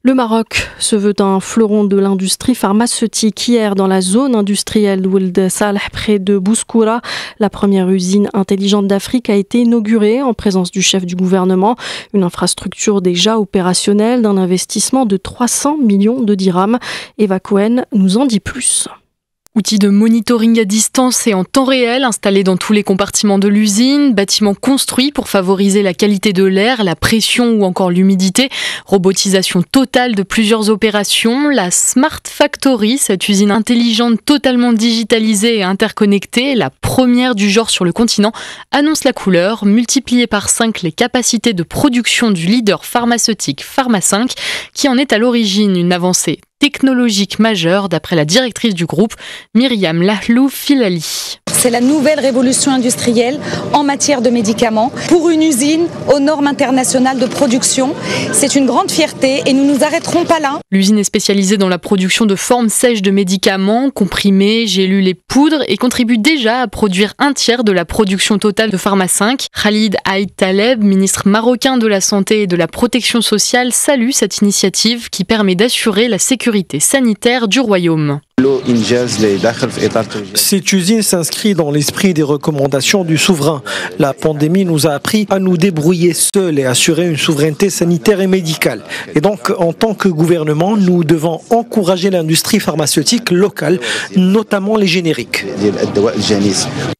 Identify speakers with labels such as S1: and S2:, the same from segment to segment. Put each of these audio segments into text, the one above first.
S1: Le Maroc se veut un fleuron de l'industrie pharmaceutique. Hier, dans la zone industrielle d'Ould Saleh, près de Bouskoura, la première usine intelligente d'Afrique a été inaugurée en présence du chef du gouvernement. Une infrastructure déjà opérationnelle d'un investissement de 300 millions de dirhams. Eva Cohen nous en dit plus.
S2: Outil de monitoring à distance et en temps réel installé dans tous les compartiments de l'usine, bâtiment construit pour favoriser la qualité de l'air, la pression ou encore l'humidité, robotisation totale de plusieurs opérations, la Smart Factory, cette usine intelligente totalement digitalisée et interconnectée, la première du genre sur le continent, annonce la couleur, multipliée par 5 les capacités de production du leader pharmaceutique Pharma 5, qui en est à l'origine une avancée technologique majeure d'après la directrice du groupe, Myriam Lahlou Filali.
S3: C'est la nouvelle révolution industrielle en matière de médicaments pour une usine aux normes internationales de production. C'est une grande fierté et nous ne nous arrêterons pas là.
S2: L'usine est spécialisée dans la production de formes sèches de médicaments, comprimés, gélules et poudres et contribue déjà à produire un tiers de la production totale de Pharma 5. Khalid Aïd Taleb, ministre marocain de la Santé et de la Protection sociale, salue cette initiative qui permet d'assurer la sécurité sanitaire du royaume.
S4: Cette usine s'inscrit dans l'esprit des recommandations du souverain. La pandémie nous a appris à nous débrouiller seuls et assurer une souveraineté sanitaire et médicale. Et donc, en tant que gouvernement, nous devons encourager l'industrie pharmaceutique locale, notamment les génériques.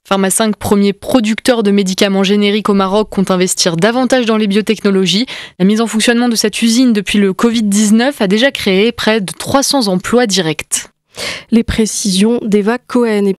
S2: Pharma 5, premier producteur de médicaments génériques au Maroc, compte investir davantage dans les biotechnologies. La mise en fonctionnement de cette usine depuis le Covid-19 a déjà créé près de 300 emplois directs.
S1: Les précisions d'Eva Cohen.